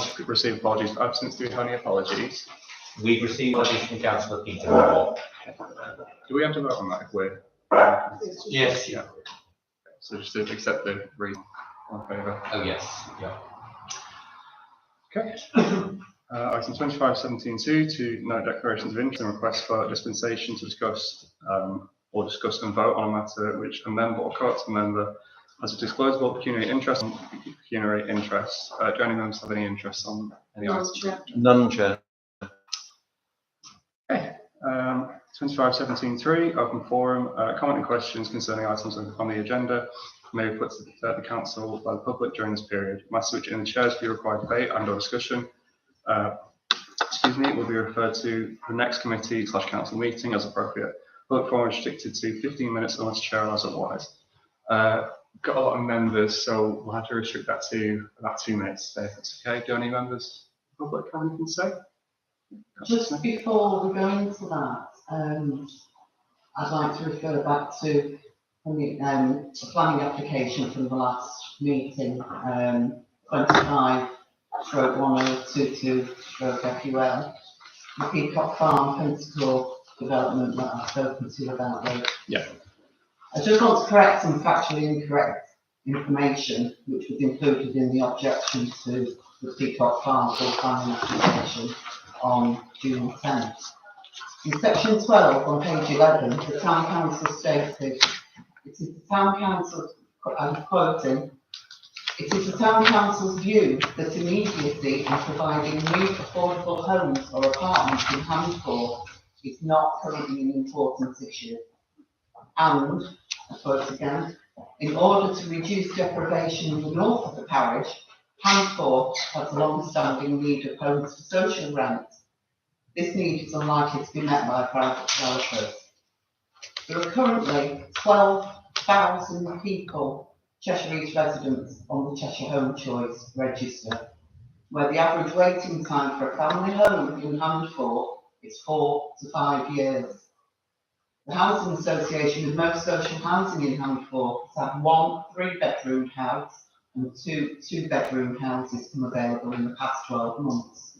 to receive apologies for absence. Do we have any apologies? We've received apologies from Councillor Peter Moore. Do we have to vote on that if we're? Yes. Yeah. So just to accept the reason. All in favour? Oh, yes. Yeah. Okay. Item 25.17.2 to note declarations of interest and requests for dispensation to discuss and vote on a matter which a member or co-opting member has a disclosable pecuniary interest. Do any members have any interest on any items? None, Chair. Okay. 25.17.3 open forum. Comment and questions concerning items on the agenda may be put to the council by the public during this period. Matters which in the chair's view require debate and or discussion will be referred to the next committee/council meeting as appropriate. Public forum restricted to 15 minutes unless chair allows otherwise. Got a lot of members, so we'll have to restrict that to about 2 minutes today, if that's okay. Do any members of the public have anything to say? Just before we go into that, I'd like to refer back to the planning application from the last meeting, 25/1022/FUL, the Peacock Farm Pensacola development that I've spoken to you about later. Yeah. I just want to correct some factually incorrect information which was included in the objection to the Peacock Farm full planning application on June 10th. In section 12 on page 11, the Town Council stated, it is the Town Council, I'm quoting, it is the Town Council's view that immediacy in providing new affordable homes or apartments in hand for is not currently an important issue. And, I quote again, in order to reduce deprivation in the north of the parish, Handforth has a long-standing need of homes for social rent. This need is unlikely to be met by private developers. There are currently 12,000 people, Cheshire East residents, on the Cheshire Home Choice register, where the average waiting time for a family home in Handforth is 4 to 5 years. The Housing Association with most social housing in Handforth has had 1 3-bedroom house and 2 2-bedroom houses come available in the past 12 months.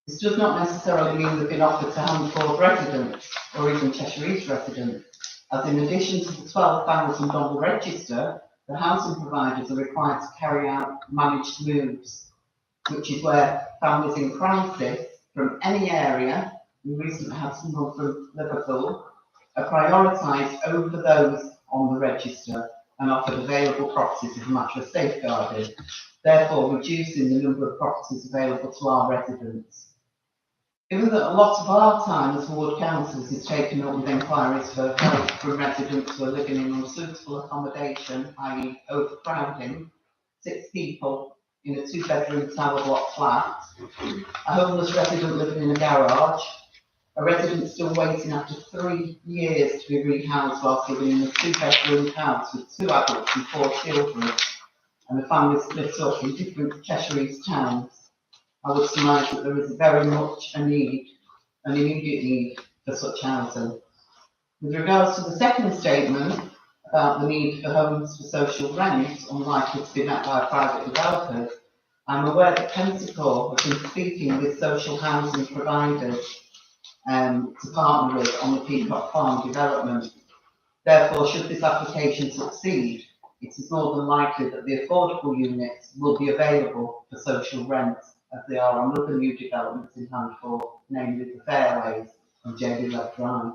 This does not necessarily mean they've been offered to Handforth residents or even Cheshire East residents, as in addition to the 12,000 on the register, the housing providers are required to carry out managed moves, which is where families in crisis from any area, we recently had someone from Liverpool, are prioritised over those on the register and offered available properties as a matter of safeguarding, therefore reducing the number of properties available to our residents. Given that a lot of our time as ward councillors is taken up with enquiries for help from residents who are living in unsuitable accommodation, i.e. overcrowding, 6 people in a 2-bedroom tower block flat, a homeless resident living in a garage, a resident still waiting after 3 years to be rehoused whilst living in a 2-bedroom house with 2 adults and 4 children, and the family split up in different Cheshire East towns, I would surmise that there is very much an immediate need for such housing. With regards to the second statement about the need for homes for social rent unlikely to be met by private developers, I'm aware that Pensacola has been speaking with social housing providers to partner with on the Peacock Farm development. Therefore, should this application succeed, it is more than likely that the affordable units will be available for social rent, as they are on other new developments in Handforth, namely the Fairways and JD Love Drive.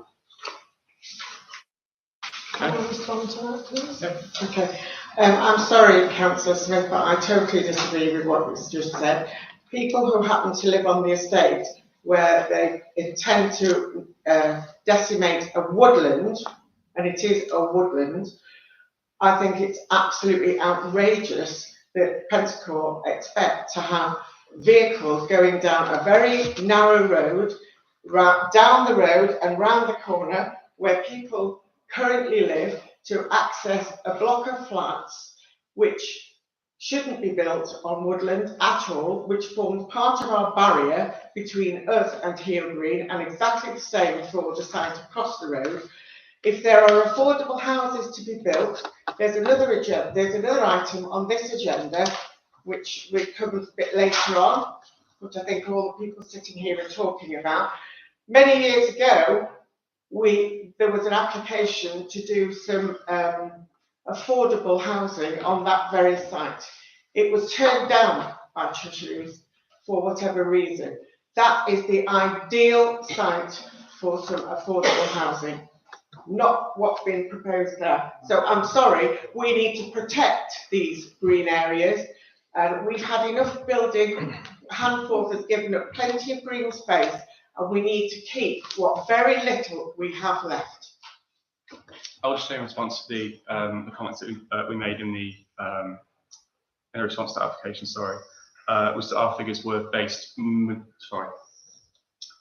Can I respond to that, please? Yep. Okay. I'm sorry, Councillor Smith, but I totally disagree with what was just said. People who happen to live on the estate where they intend to decimate a woodland, and it is a woodland, I think it's absolutely outrageous that Pensacola expect to have vehicles going down a very narrow road, down the road and round the corner where people currently live to access a block of flats which shouldn't be built on woodland at all, which forms part of our barrier between us and Heel Green, and exactly the same for the site across the road. If there are affordable houses to be built, there's another item on this agenda which comes a bit later on, which I think all the people sitting here are talking about. Many years ago, there was an application to do some affordable housing on that very site. It was turned down by Treasuries for whatever reason. That is the ideal site for some affordable housing, not what's being proposed there. So I'm sorry, we need to protect these green areas. We've had enough building, Handforth has given up plenty of green space, and we need to keep what very little we have left. I'll just say in response to the comments that we made in the in response to the application, was that our figures were based,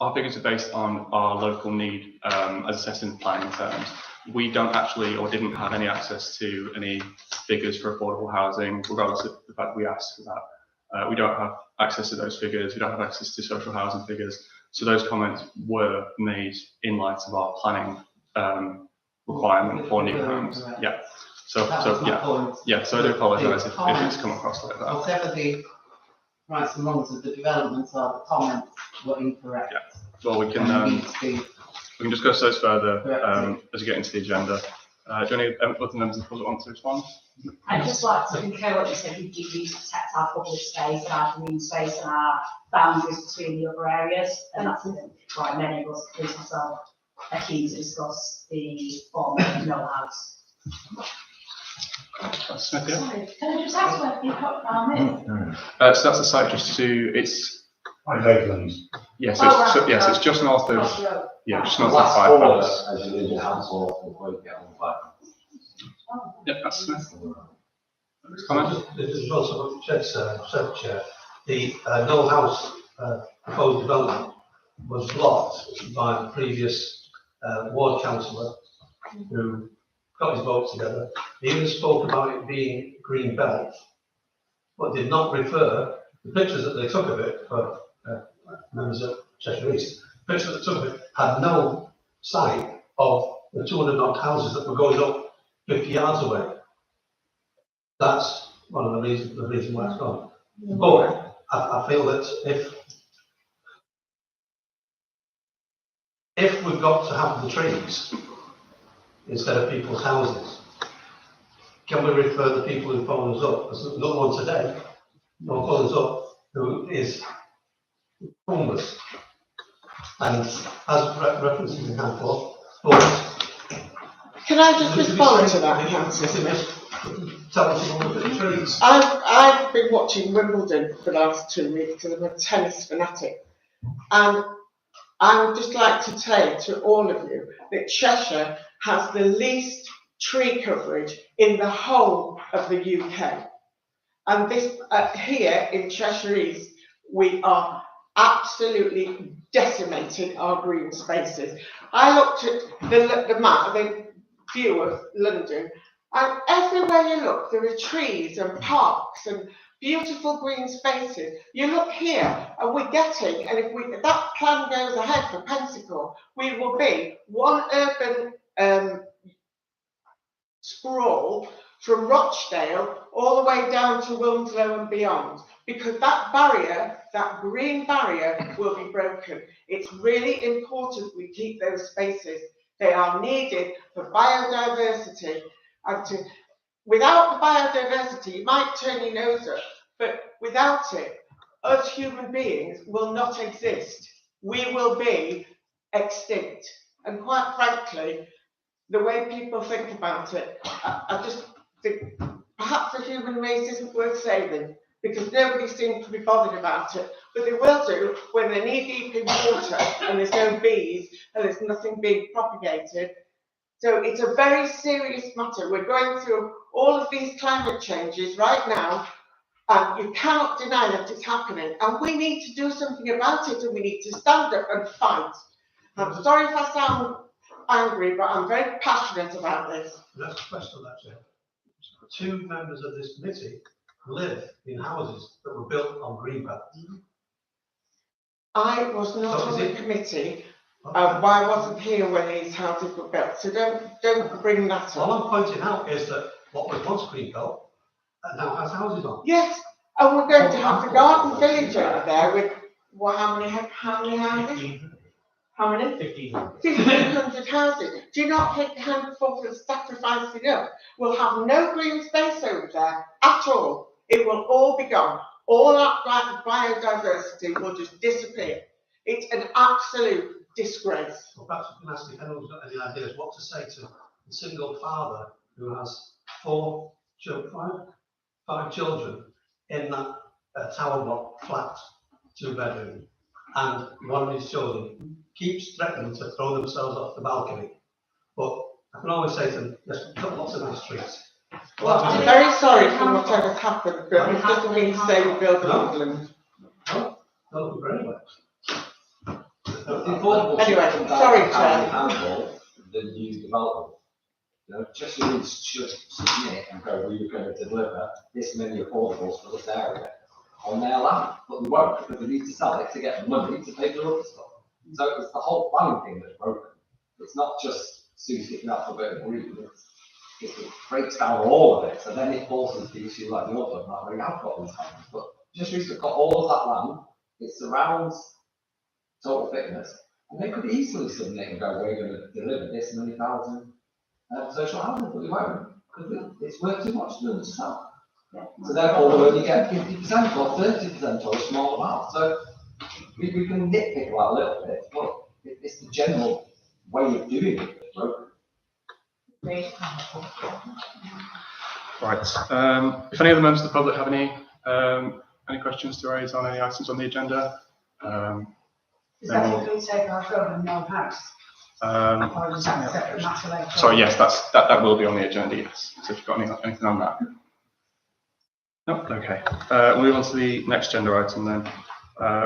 our figures are based on our local need as assessed in planning terms. We don't actually, or didn't have any access to any figures for affordable housing, regardless of the fact we asked for that. We don't have access to those figures, we don't have access to social housing figures. So those comments were made in light of our planning requirement for new homes. Yeah. So I do apologise if it's come across like that. Whatever the rights and wrongs of the developments are, the comments were incorrect. Yeah. Well, we can discuss those further as we get into the agenda. Do any other members of the public want to respond? I'd just like to concur what you said. We do need to protect our public space and our green space and our boundaries between the other areas, and that's why many of us, including myself, are keen to discuss the form of no house. Smith, yeah. Sorry, can I just ask where you put our So that's the site just to, it's, Lakelands. yes, it's just north of, just north of Five Palace. As you leave the house or before you get on the bike. Yep, that's Smith. Comment? This is also what you said, Chair. The no house proposed development was blocked by the previous ward councillor who got his votes together. He even spoke about it being green belt, but did not refer the pictures that they took of it for members of Cheshire East. The pictures that they took of it had no sight of the 200 odd houses that were going up 50 yards away. That's one of the reasons why it's gone. But I feel that if we've got to have the trees instead of people's houses, can we refer the people who phone us up? There's another one today, who phones up, who is homeless and has references in Handforth, but Can I just respond to that, Councillor? tell us to look at the trees. I've been watching Wimbledon for the last 2 weeks because I'm a tennis fanatic, and I would just like to say to all of you that Cheshire has the least tree coverage in the whole of the UK. And this here in Cheshire East, we are absolutely decimating our green spaces. I looked at the map, the view of London, and everywhere you look, there are trees and parks and beautiful green spaces. You look here, and we're getting, and if that plan goes ahead for Pensacola, we will be one urban sprawl from Rochdale all the way down to Wilmslow and beyond, because that barrier, that green barrier, will be broken. It's really important we keep those spaces. They are needed for biodiversity, and without the biodiversity, you might turn your nose up, but without it, us human beings will not exist. We will be extinct. And quite frankly, the way people think about it, I just think perhaps the human race isn't worth saving, because nobody seems to be bothered about it, but they will do when they're knee deep in water and there's no bees and there's nothing being propagated. So it's a very serious matter. We're going through all of these climate changes right now, and you cannot deny that it's happening. And we need to do something about it, and we need to stand up and fight. I'm sorry if I sound angry, but I'm very passionate about this. That's a question, actually. 2 members of this committee live in houses that were built on greenbelt. I was not on the committee. I wasn't here when these houses were built, so don't bring that up. All I'm pointing out is that what was once greenbelt now has houses on. Yes, And we're going to have the garden village over there with, well, how many houses? How many? 1,500 houses. Do you not think the handful of sacrificing up will have no green space over there at all? It will all be gone. All that biodiversity will just disappear. It's an absolute disgrace. Well, perhaps we can ask if anyone's got any ideas what to say to a single father who has five children in that tower block flat, 2-bedroom, and one of his children keeps threatening to throw themselves off the balcony. But I can always say to them, yes, we've got lots of nice trees. Well, I'm very sorry for whatever's happened, but it doesn't mean to say we build a woodland. No, not very much. Anyway, sorry, Chair. The new development. You know, just should submit and go, we were going to deliver this many affordables for this area on their land, but we won't because we need to sell it to get the money to pay for other stuff. So it's the whole planning thing that's broken. It's not just Sue sticking out for a bit of green, it breaks down all of it, so then it forces the issue like the other, not really have got these houses, but just recently got all of that land, it surrounds total fitness, and they could easily submit and go, we're going to deliver this many thousand social housing, but we won't, because it's worth too much for them to sell. So therefore, we'll only get 50% or 30% or a small amount. So we can nitpick about a little bit, but it's the general way of doing it. Right. If any other members of the public have any questions to raise on any items on the agenda? Is that include taking our children in your house? Or is that a separate matter later? Sorry, yes, that will be on the agenda, yes. So if you've got anything on that. No, okay. We'll move on to the next agenda item then,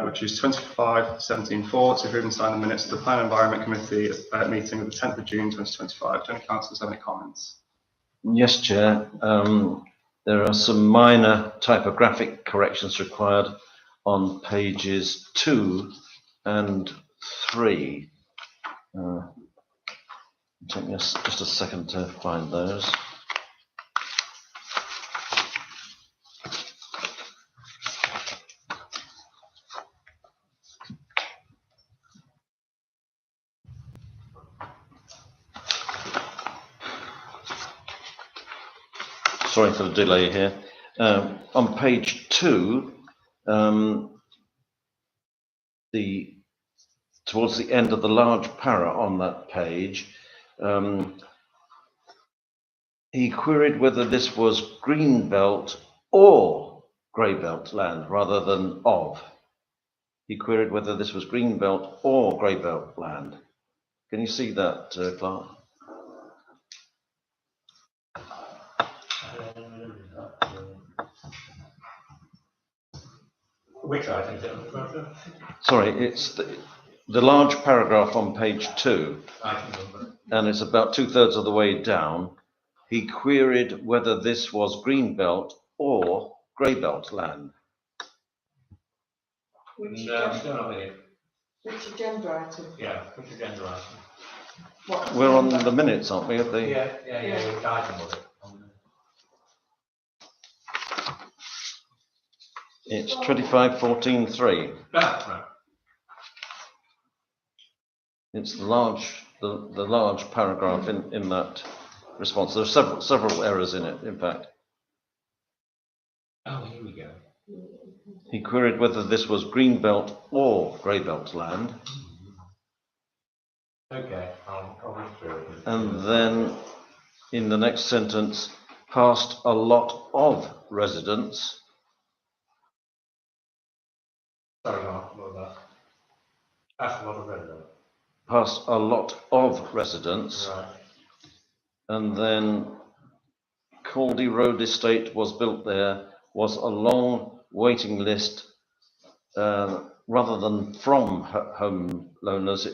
which is 25.17.4 to approve and sign the minutes of the Plan and Environment Committee meeting of the 10th of June 2025. Do any councillors have any comments? Yes, Chair. There are some minor typographic corrections required on pages 2 and 3. Take me just a second to find those. Sorry for the delay here. On page 2, towards the end of the large para on that page, he queried whether this was green belt or grey belt land rather than of. He queried whether this was green belt or grey belt land. Can you see that, Clark? Which item is it? Sorry, it's the large paragraph on page 2, and it's about 2/3 of the way down. He queried whether this was green belt or grey belt land. Which agenda item? Yeah, which agenda item? What We're on the minutes, aren't we? Of the Yeah, which item was it? It's 25.14.3. Right. It's the large paragraph in that response. There are several errors in it, in fact. Oh, here we go. He queried whether this was green belt or grey belt land. Okay, I'll read through it. And then in the next sentence, past a lot of residents. Sorry, Mark, what was that? That's a lot of residents. Past a lot of residents. Right. And then Caldy Road Estate was built there, was a long waiting list rather than from homeowners,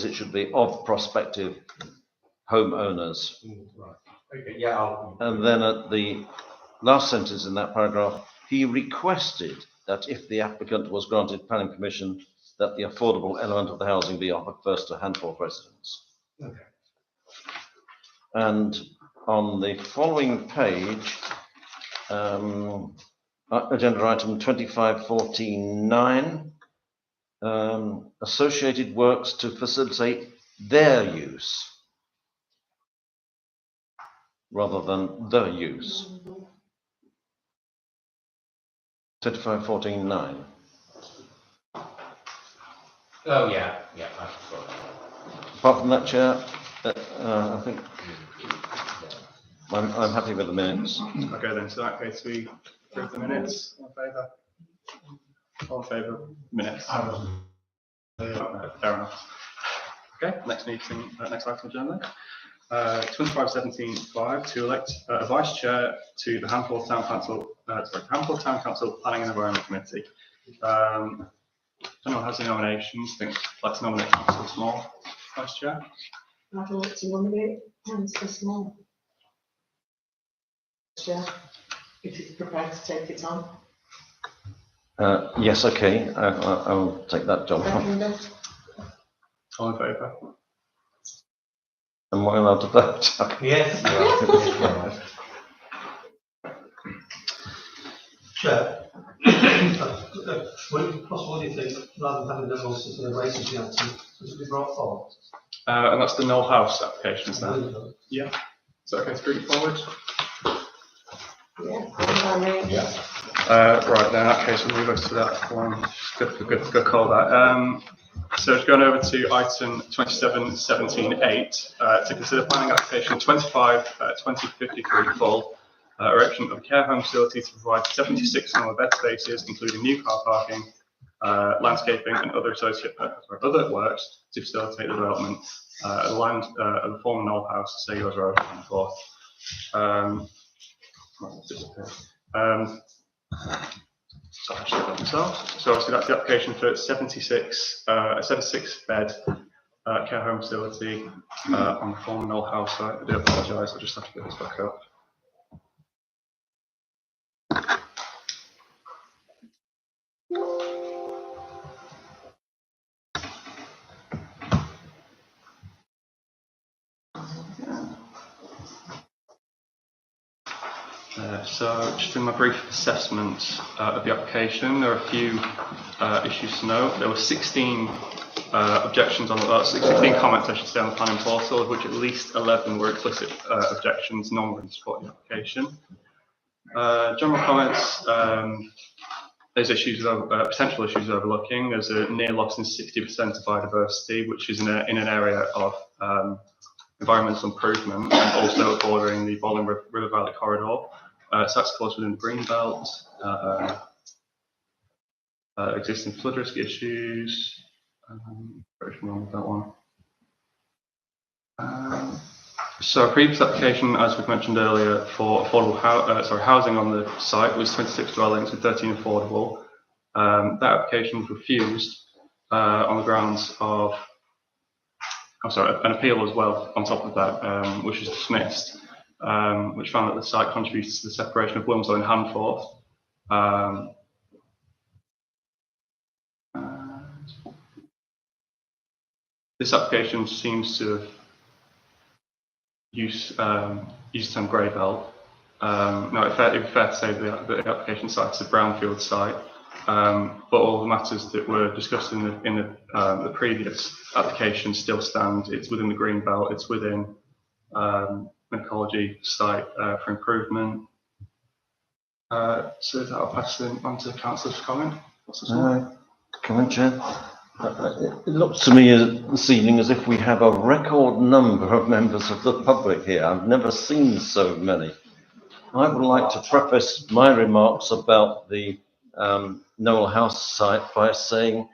it should be of prospective homeowners. Right. Okay, yeah, And then at the last sentence in that paragraph, he requested that if the applicant was granted planning permission, that the affordable element of the housing be offered first to a handful of residents. Okay. And on the following page, Agenda item 2549, associated works to facilitate their use rather than the use. 2549. Oh, yeah, I saw that. Apart from that, Chair, I think I'm happy with the minutes. Okay then, so in that case we approve the minutes. All in favour? All in favour of minutes? Fair enough. Okay, next meeting, next item agenda. 2517-5 to elect a vice chair to the Handful Town Council, Handful Town Council Planning and Environment Committee. If anyone has any nominations, I think let's nominate Councillor Small vice chair. I'd like to nominate Councillor Small. Chair, if you're prepared to take it on. Yes, okay, I'll take that job. Seconder. All in favour? Am I allowed to vote? Yes. Chair, would it be possible, do you think, rather than having them all sitting in waiting to answer, would it be brought forward? And that's the Knoll House application, is that? Yeah. Is that okay to bring it forward? Yeah, Yeah. Right, then in that case, we'll move us to that one. Good call that. So it's going over to item 2717-8 to consider planning application 2053 full, erection of a care home facility to provide 76 normal bed spaces, including new car parking, landscaping and other other works to facilitate the development of land of the former Knoll House, Sagos Road, and forth. So obviously that's the application for 76, a 76 bed care home facility on the former Knoll House site. I do apologise, I just have to get this back up. So just in my brief assessment of the application, there are a few issues to note. There were 16 objections on the 16 comments, I should say, on the planning portal, of which at least 11 were explicit objections, none were in support of the application. General comments, there's issues of potential issues overlooking. There's a near loss in 60% of biodiversity, which is in an area of environmental improvement and also bordering the Bowling River Valley corridor. So that's close within the green belt. Existing flood risk issues. Very familiar with that one. So a previous application, as we've mentioned earlier, for affordable housing on the site was 26 dwellings with 13 affordable. That application was refused on the grounds of, an appeal as well on top of that, which was dismissed, which found that the site contributes to the separation of Wilmslow and Handforth. This application seems to have used some grey belt. Now, it'd be fair to say that the application site is a brownfield site, but all the matters that were discussed in the previous application still stand. It's within the green belt. It's within an ecology site for improvement. So that'll pass on to Councillor's comment. What's this one? Comment, Chair. It looks to me this evening as if we have a record number of members of the public here. I've never seen so many. I would like to preface my remarks about the Knoll House site by saying,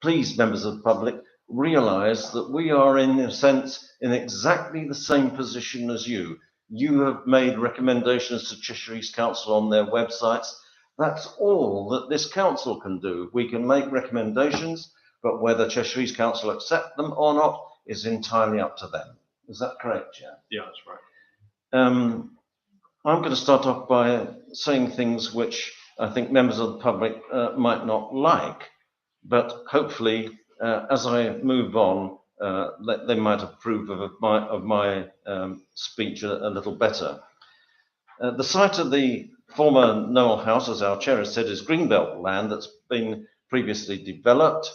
please, members of the public, realise that we are in a sense in exactly the same position as you. You have made recommendations to Cheshire East Council on their websites. That's all that this council can do. We can make recommendations, but whether Cheshire East Council accept them or not is entirely up to them. Is that correct, Chair? Yeah, that's right. I'm going to start off by saying things which I think members of the public might not like, but hopefully, as I move on, they might approve of my speech a little better. The site of the former Noel House, as our chair has said, is greenbelt land that's been previously developed.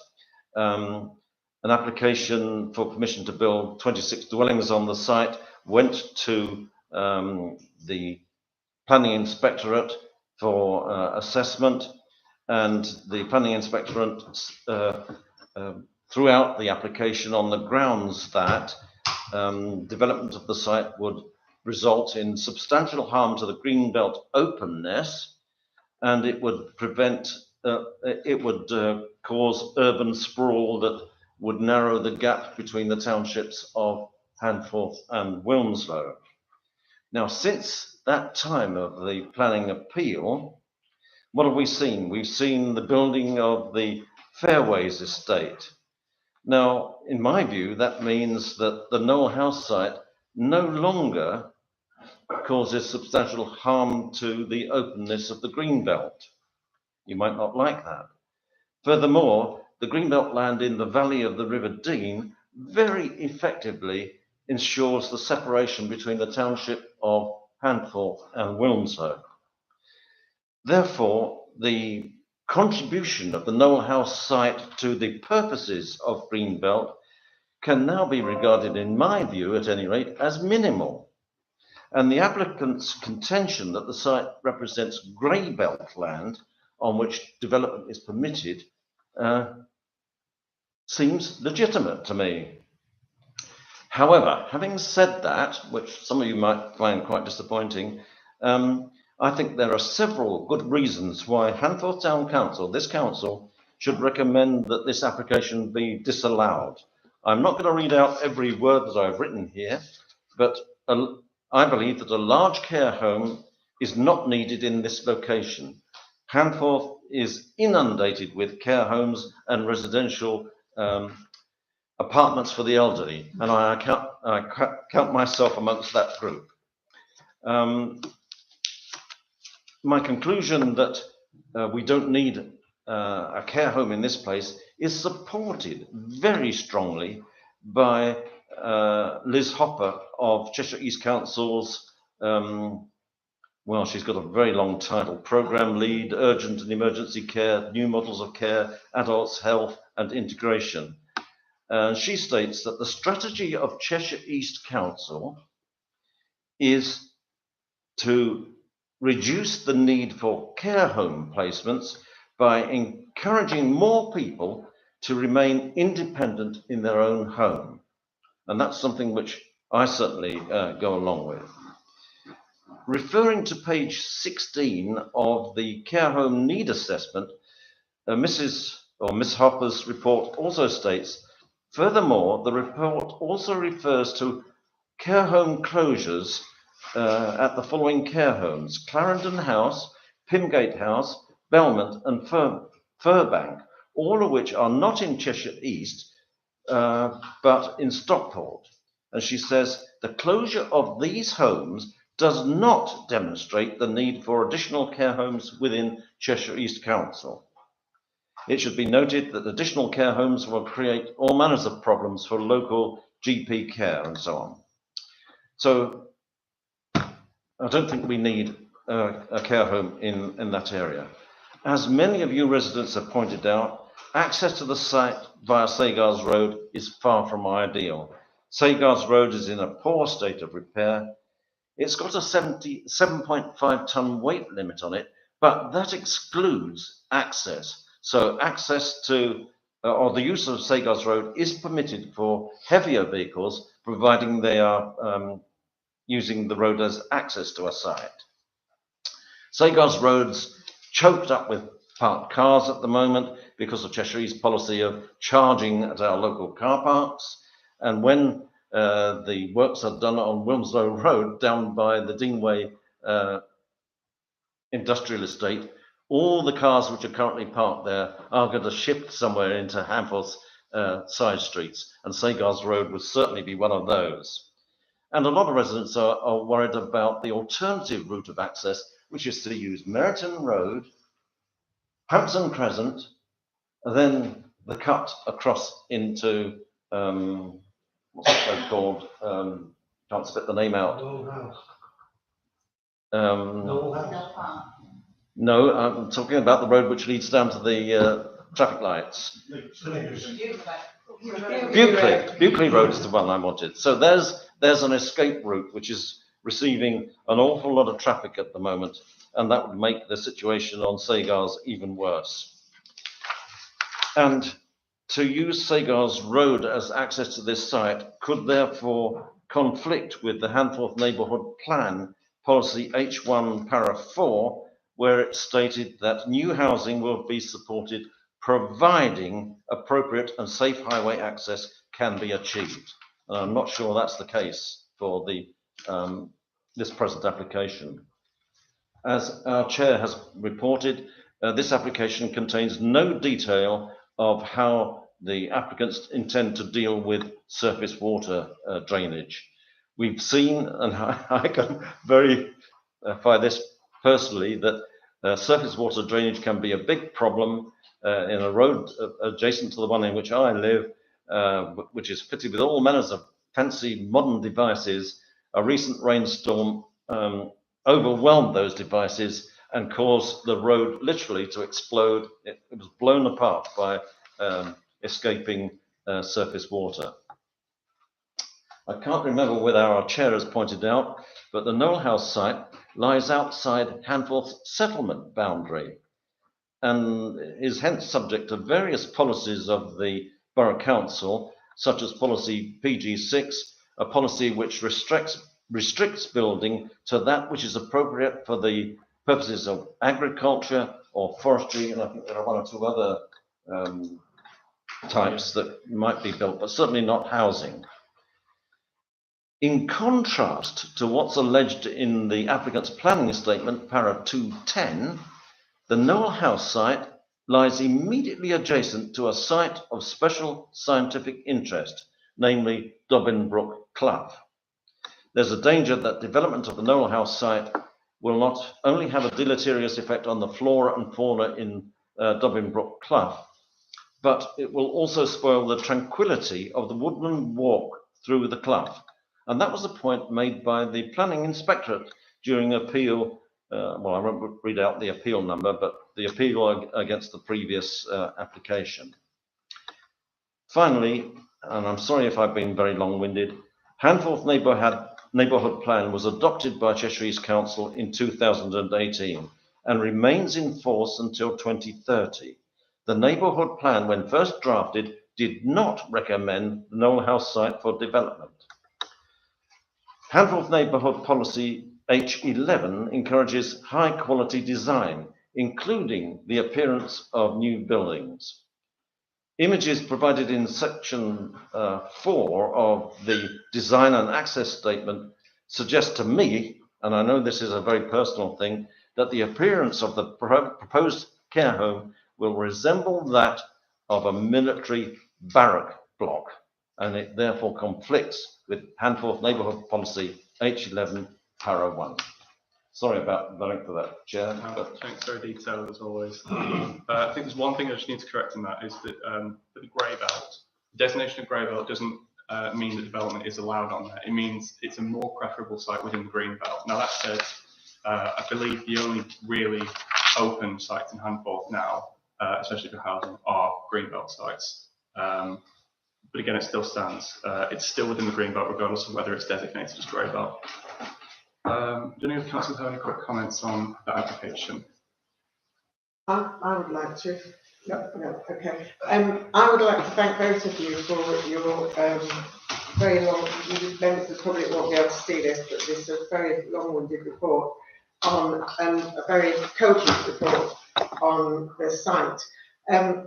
An application for permission to build 26 dwellings on the site went to the planning inspectorate for assessment, and the planning inspectorate threw out the application on the grounds that development of the site would result in substantial harm to the greenbelt openness, and it would cause urban sprawl that would narrow the gap between the townships of Handforth and Wilmslow. Now, since that time of the planning appeal, what have we seen? We've seen the building of the Fairways estate. Now, in my view, that means that the Noel House site no longer causes substantial harm to the openness of the greenbelt. You might not like that. Furthermore, the greenbelt land in the valley of the River Dean very effectively ensures the separation between the township of Handforth and Wilmslow. Therefore, the contribution of the Noel House site to the purposes of greenbelt can now be regarded, in my view at any rate, as minimal. And the applicant's contention that the site represents grey belt land on which development is permitted seems legitimate to me. However, having said that, which some of you might find quite disappointing, I think there are several good reasons why Handforth Town Council, this council, should recommend that this application be disallowed. I'm not going to read out every word that I've written here, but I believe that a large care home is not needed in this location. Handforth is inundated with care homes and residential apartments for the elderly, and I count myself amongst that group. My conclusion that we don't need a care home in this place is supported very strongly by Liz Hopper of Cheshire East Council's, well, she's got a very long title, Programme Lead, Urgent and Emergency Care, New Models of Care, Adults, Health and Integration. She states that the strategy of Cheshire East Council is to reduce the need for care home placements by encouraging more people to remain independent in their own home. And that's something which I certainly go along with. Referring to page 16 of the care home need assessment, Miss Hopper's report also states, furthermore, the report also refers to care home closures at the following care homes: Clarendon House, Pimgate House, Belmont and Furbank, all of which are not in Cheshire East, but in Stockport. And she says, the closure of these homes does not demonstrate the need for additional care homes within Cheshire East Council. It should be noted that additional care homes will create all manners of problems for local GP care and so on. So I don't think we need a care home in that area. As many of you residents have pointed out, access to the site via Sagars Road is far from ideal. Sagars Road is in a poor state of repair. It's got a 7.5 ton weight limit on it, but that excludes access. So access to, or the use of Sagars Road is permitted for heavier vehicles, providing they are using the road as access to a site. Sagars Road's choked up with parked cars at the moment because of Cheshire East's policy of charging at our local car parks. And when the works are done on Wilmslow Road down by the Deanway industrial estate, all the cars which are currently parked there are going to shift somewhere into Handforth's side streets, and Sagars Road would certainly be one of those. And a lot of residents are worried about the alternative route of access, which is to use Meryton Road, Hampton Crescent, and then the cut across into, what's it called? Can't spit the name out. Noel House. No farm. No, I'm talking about the road which leads down to the traffic lights. Buckley Road is the one I wanted. So there's an escape route which is receiving an awful lot of traffic at the moment, and that would make the situation on Sagars even worse. And to use Sagars Road as access to this site could therefore conflict with the Hanforth Neighbourhood Plan Policy H1 Para 4, where it stated that new housing will be supported providing appropriate and safe highway access can be achieved. And I'm not sure that's the case for the this present application. As our chair has reported, this application contains no detail of how the applicants intend to deal with surface water drainage. We've seen, and I can verify this personally, that surface water drainage can be a big problem in a road adjacent to the one in which I live, which is fitted with all manners of fancy modern devices. A recent rainstorm overwhelmed those devices and caused the road literally to explode. It was blown apart by escaping surface water. I can't remember whether our chair has pointed out, but the Noel House site lies outside Hanforth's settlement boundary and is hence subject to various policies of the Borough Council, such as policy PG6, a policy which restricts building to that which is appropriate for the purposes of agriculture or forestry, and I think there are one or two other types that might be built, but certainly not housing. In contrast to what's alleged in the applicant's planning statement, para 210, the Noel House site lies immediately adjacent to a site of special scientific interest, namely Dobbin Brook Clough. There's a danger that development of the Noel House site will not only have a deleterious effect on the flora and fauna in Dobbin Brook Clough, but it will also spoil the tranquility of the woodland walk through the clough. And that was a point made by the planning inspectorate during appeal. Well, I won't read out the appeal number, but the appeal against the previous application. Finally, and I'm sorry if I've been very long-winded, Hanforth Neighbourhood Plan was adopted by Cheshire East Council in 2018 and remains in force until 2030. The Neighbourhood Plan, when first drafted, did not recommend the Noel House site for development. Hanforth Neighbourhood Policy H11 encourages high-quality design, including the appearance of new buildings. Images provided in section 4 of the design and access statement suggest to me, and I know this is a very personal thing, that the appearance of the proposed care home will resemble that of a military barrack block, and it therefore conflicts with Hanforth Neighbourhood Policy H11 Para 1. Sorry about the length of that, Chair. But Thanks, very detailed as always. I think there's one thing I just need to correct in that is that for the grey belt, the designation of grey belt doesn't mean that development is allowed on there. It means it's a more preferable site within the green belt. Now that said, I believe the only really open sites in Hanforth now, especially for housing, are green belt sites. But again, it still stands. It's still within the green belt, regardless of whether it's designated as grey belt. Do any of the councillors have any quick comments on the application? I would like to. Yep. No, okay. I would like to thank both of you for your very long, members of the public won't be able to see this, but this is a very long-winded report on, and a very cogent report on the site. As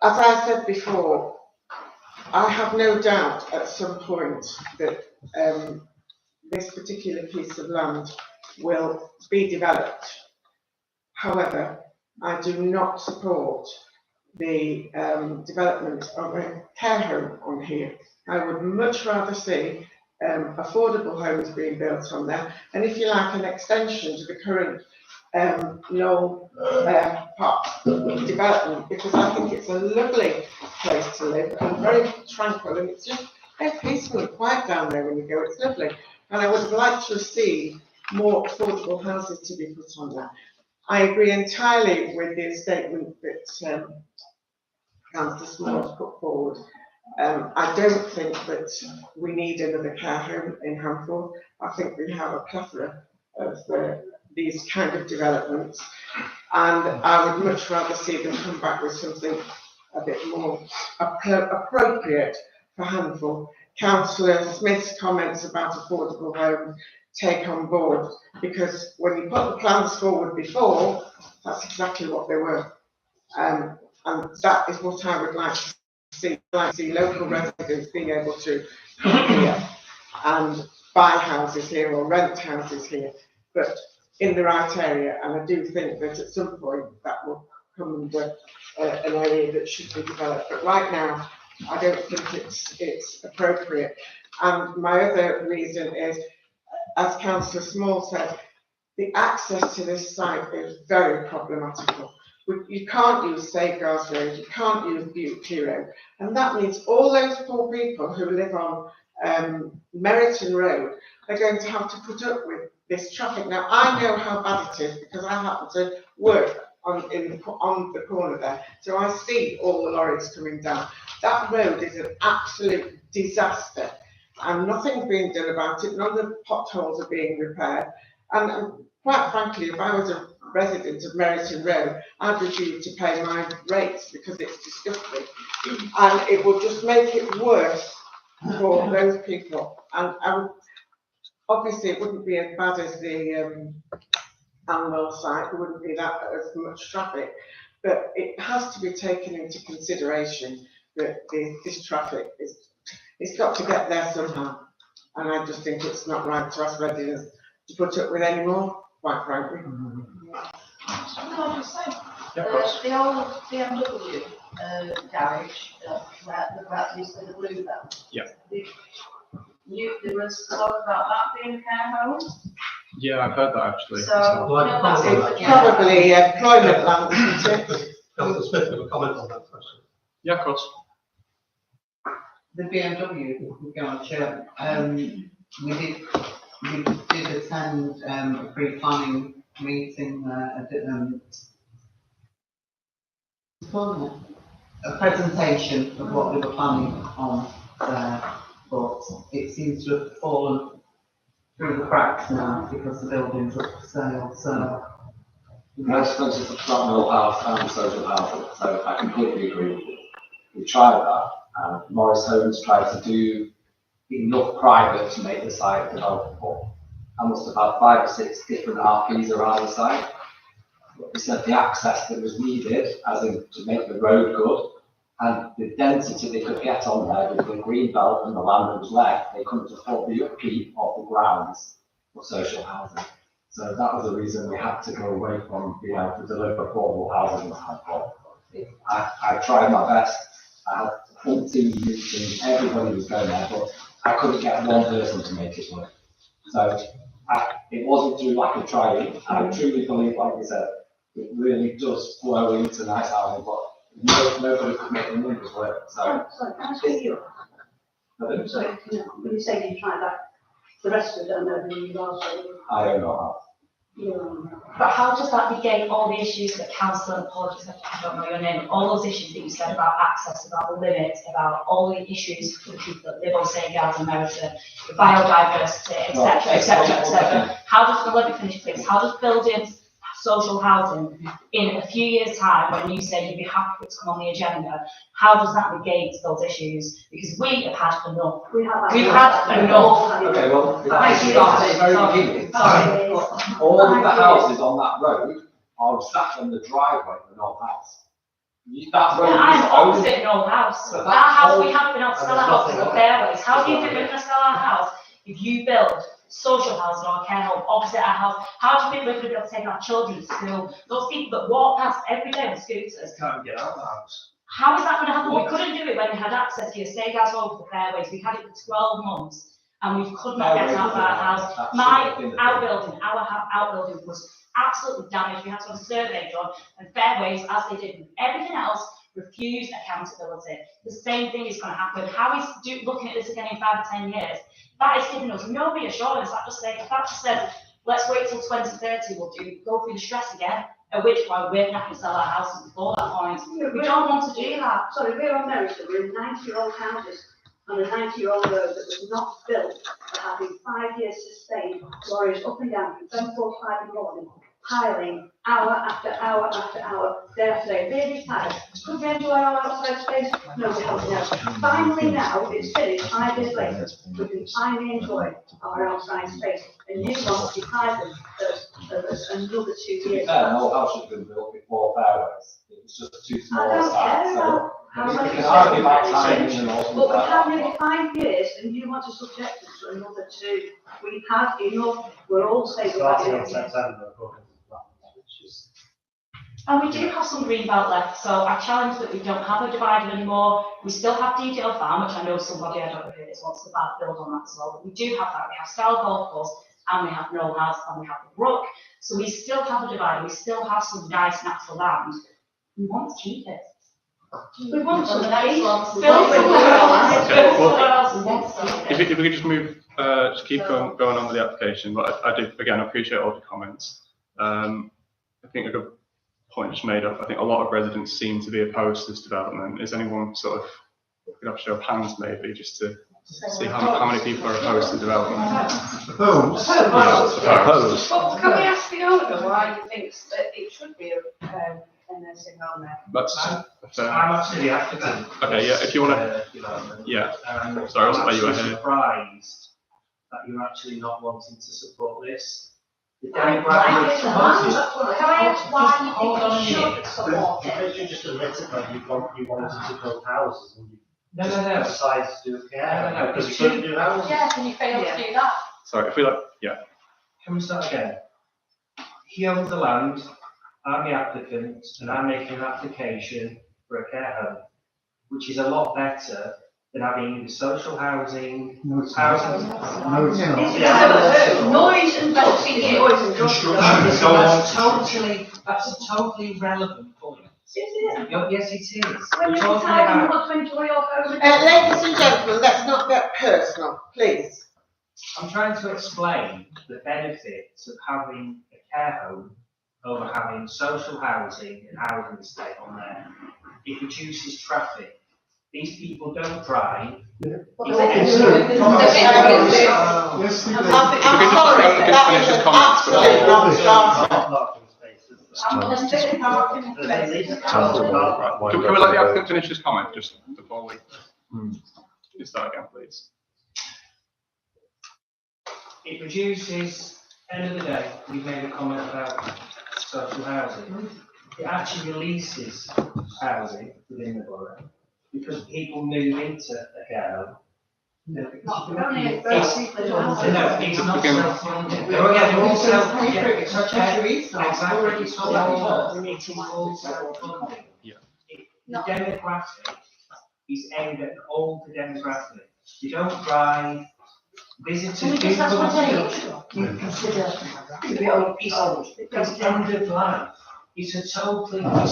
I said before, I have no doubt at some point that this particular piece of land will be developed. However, I do not support the development of a care home on here. I would much rather see affordable homes being built on there, and if you like, an extension to the current Noel Park development, because I think it's a lovely place to live and very tranquil, and it's just very peaceful and quiet down there when you go. It's lovely, and I would like to see more affordable houses to be put on that. I agree entirely with the statement that Councillor Small has put forward. I don't think that we need another care home in Hanford. I think we have a plethora of these kind of developments, and I would much rather see them come back with something a bit more appropriate for Hanford. Councillor Smith's comments about affordable homes take on board, because when you put the plans forward before, that's exactly what they were. And that is what I would like to see, local residents being able to come here and buy houses here or rent houses here, but in the right area. And I do think that at some point that will come under an area that should be developed. But right now, I don't think it's appropriate. And my other reason is, as Councillor Small said, the access to this site is very problematical. You can't use Safeguards Road, you can't use Beauty Road, and that means all those poor people who live on Meriton Road are going to have to put up with this traffic. Now, I know how bad it is because I happen to work on the corner there, so I see all the lorries coming down. That road is an absolute disaster, and nothing's being done about it. None of the potholes are being repaired, and quite frankly, if I was a resident of Meriton Road, I'd refuse to pay my rates because it's disgusting, and it will just make it worse for those people. And obviously, it wouldn't be as bad as the Anwell site. There wouldn't be that as much traffic, but it has to be taken into consideration that this traffic it's got to get there somehow, and I just think it's not right to ask residents to put up with any more, quite frankly. Can I just say, Yeah, of course. the old BMW garage, where used to the blue belt. Yeah. There was talk about that being a care home. Yeah, I've heard that actually. So, you know, that's It's probably employment land, isn't it? Councillor Smith, have a comment on that question? Yeah, of course. The BMW, we go on, Chair, we did attend a pre-planning meeting, a presentation of what we were planning on there, but it seems to have fallen through the cracks now because the building's up for sale, so. Most expensive for flat mill house and social housing, so I completely agree with you. We tried that, and Morris Homes tried to do enough private to make the site developable. I must have had 5 or 6 different RPs around the site. But we said the access that was needed, as in to make the road good, and the density they could get on there with the green belt and the land that was left, they couldn't afford the upkeep of the grounds for social housing. So that was the reason we had to go away from being able to deliver affordable housing. I tried my best. I had 14 meetings, everybody was going there, but I couldn't get one person to make it work. So it wasn't through lack of trying. I truly believe, like we said, it really does flow into nice housing, but nobody could make the numbers work. So, Sorry, can I ask you? Sorry, when you say you tried that, the rest of it, I don't know who you are. I don't know how. But how does that negate all the issues that Councillor, apologies, I don't know your name, all those issues that you said about access, about the limits, about all the issues for the people that live on Safeguards and Meriton, the biodiversity, etc., etc., etc. How does, let me finish please, how does building social housing in a few years' time, when you say you'd be happy for it to come on the agenda, how does that negate those issues? Because we have had enough. We've had enough. Okay, well, Thank you, at the very Sorry. beginning, Sorry. all of the houses on that road are sat on the driveway of an old house. That road I'm is opposite an old house. But Our that house, whole- we haven't been able to sell our house because of fairways. How do you think we're going to sell our house if you build social housing or a care home opposite our house? How do you think we're going to be able to take our children to school? Those people that walk past every day on scooters. Can't get out of the house. How is that going to happen? We couldn't do it when we had access to your Safeguards over the fairways. We had it for 12 months and we could not get out of our house. My outbuilding, our outbuilding was absolutely damaged. We had to have a survey done, and fairways, as they did with everything else, refused accountability. The same thing is going to happen. How is looking at this again in 5 or 10 years? That is giving us no reassurance. That just says, let's wait till 2030, we'll go through the stress again, at which point we're gonna have to sell our houses before that point. We don't want to do that. Sorry, we're on Merritt, we're in 90-year-old houses on a 90-year-old road that was not built for having 5 years sustained lorries up and down from 7:45 in the morning, piling hour after hour after hour, day after day. Really tired. Could we enjoy our outside space? No, we haven't. No. Finally now, it's finished 5 years later, we can finally enjoy our outside space. And you want to deprive them of us another 2 years. No house has been built before fairways. It was just too small I a don't site, care so. about how We much can it's argue about been timing and all But things we like have that. nearly 5 years and you want to subject us to another 2. We've had enough. We're all saying we've had Starting in enough. September, according to the plan, which is. And we do have some green belt left, so I challenge that we don't have a divider anymore. We still have DDL Farm, which I know somebody, I don't know who it is, wants to build on that as well, but we do have that. We have Style Golf Course, and we have Knoll House, and we have the Brook. So we still have a divider, we still have some nice natural land. We want to keep it. We want some peace. If we could just move, just keep going on with the application, but I do, again, appreciate all the comments. I think a good point just made up. I think a lot of residents seem to be opposed to this development. Is anyone sort of, we could have a show of hands maybe, just to see how many people are opposed to development? Opposed? Yeah, opposed. Well, can we ask the owner why he thinks that it should be a nursing home there? That's I'm actually the applicant. Okay, yeah, if you want to, Development. yeah. Sorry, Sorry, I wasn't I'm where you were actually here. surprised that you're actually not wanting to support this. The Why demographic. is that? Can I ask why Hold on a you think minute. we should support it? Because you just admitted that you wanted to build houses and you No, decided to do a care. No, Because you it's couldn't do houses. Yeah, can you fail to do that? Sorry, if we like, yeah. Can we start again? He owns the land, I'm the applicant, and I'm making an application for a care home, which is a lot better than having social housing, housing. No, it's not. Yeah. Noise and dust. That's a totally relevant point. Yes, it is. When We're you're talking tired and you about, want to enjoy your home. Ladies and gentlemen, let's not get personal, please. I'm trying to explain the benefits of having a care home over having social housing and housing estate on there. It reduces traffic. These people don't drive. I'm sorry, that is an absolute non-starter. Right. Can we let the applicant finish his comment just before we start again, please? It reduces, end of the day, you made a comment about social housing. It actually releases housing within the borough because people move into a care home. Only if those people are housing. No, it's not self-funded. They're all self-funded. It's already self-funded. It is all self-funded. Yeah. The demographic is aimed at all the demographic. You don't drive, visitors Can we do just ask come what to age you consider to be old? It's end of life. It's it's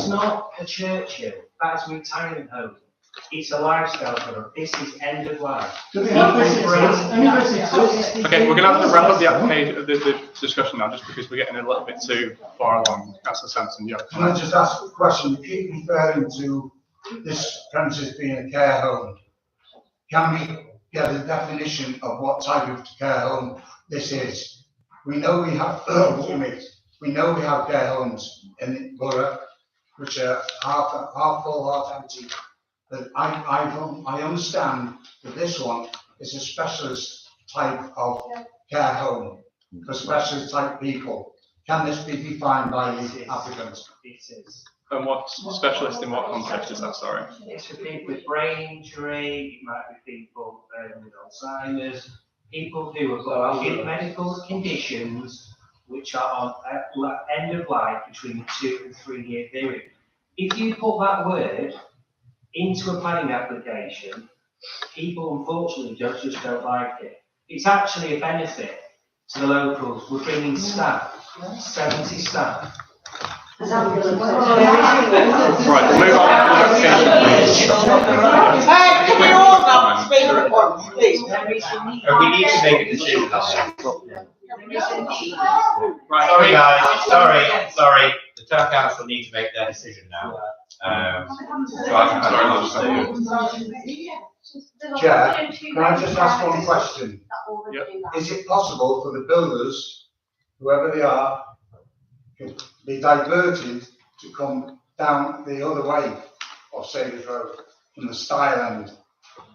not a Churchill, that's a retirement home. It's a lifestyle product. This is end of life. Okay, we're going to have to wrap up the application, the discussion now, just because we're getting a little bit too far along. Councillor Sampson, you have Can I just ask a question? You keep referring to this premises being a care home. Can we get a definition of what type of care home this is? We know we have, we know we have care homes in the borough, which are half full, half empty. But I understand that this one is a specialist type of care home for specialist type people. Can this be defined by the applicant? It is. And what specialist in what context is that, sorry? It's for people with brain injury, it might be people with Alzheimer's, people who have got medical conditions which are on end of life between a 2 and 3 year period. If you put that word into a planning application, people unfortunately just don't like it. It's actually a benefit to the locals. We're bringing staff, 70 staff. Right, move on. Can we all not speak at once, please? we need to make a decision. Right, sorry guys, sorry. The town council need to make their decision now. So I'm sorry, Chair, can I just ask one question? Yep. Is it possible for the builders, whoever they are, to be diverted to come down the other way of Sadie Road from the Stile end?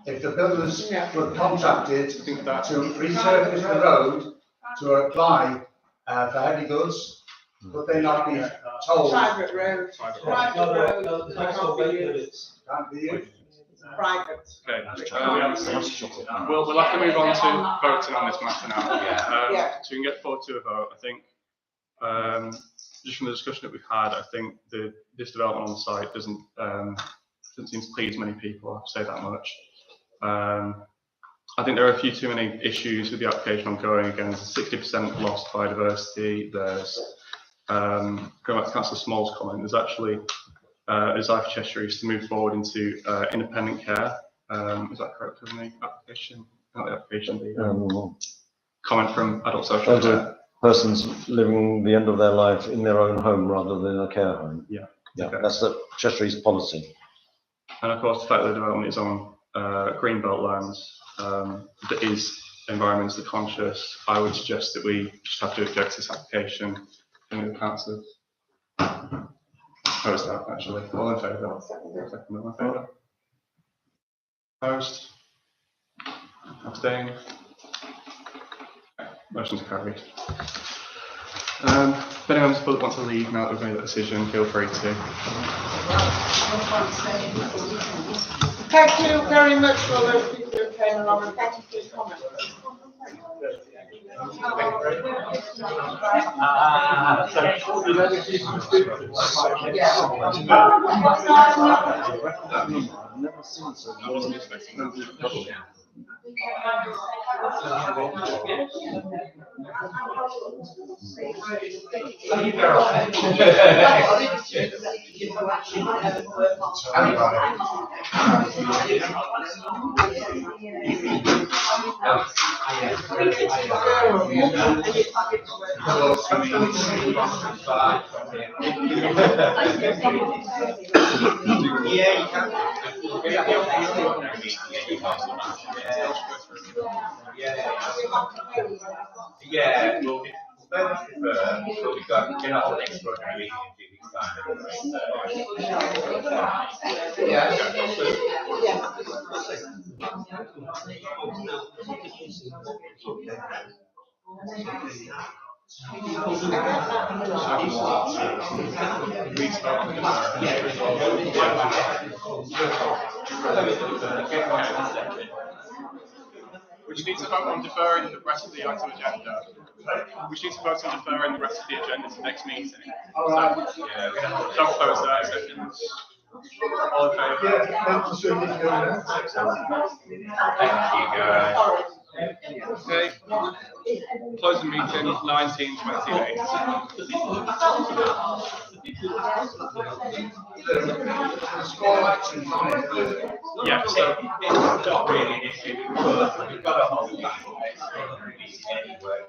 If the builders were contracted to resurface the road to apply for heavy goods, would they not be told? Private road. No, the council regulates. Can't be used. Private. Okay, we'll have to move on to voting on this matter now. Yeah. So we can get forward to a vote. I think, just from the discussion that we've had, I think this development on the site doesn't seem to please many people, I'll say that much. I think there are a few too many issues with the application ongoing. Again, there's a 60% lost biodiversity. There's, going back to Councillor Small's comment, there's actually a desire for Cheshire East to move forward into independent care. Is that correct in the application? Not the application, the comment from adult social care. Persons living the end of their life in their own home rather than a care home. Yeah. Yeah, Okay. that's the Cheshire East policy. And of course, the fact that the development is on greenbelt lands that is environmentally conscious, I would suggest that we just have to reject this application in the council. Opposed that, actually. All in favour? Second, all in favour? Opposed? Abstained? Okay, motion's carried. If any members of the public want to leave now that we've made that decision, feel free to. Thank you very much for all those people who came along, and thank you for your comments. Yeah, well, very much prefer, but we've got, you're not an extraordinary meeting in 2 weeks' time. We just need to vote on deferring the rest of the item agenda. We just need to vote on deferring the rest of the agenda to the next meeting. All right. Don't close that, seconds. All in favour? Thank you, guys. Okay. Close the meeting, 19:28. Yeah, so It's not really an issue because we've got a whole back anyway.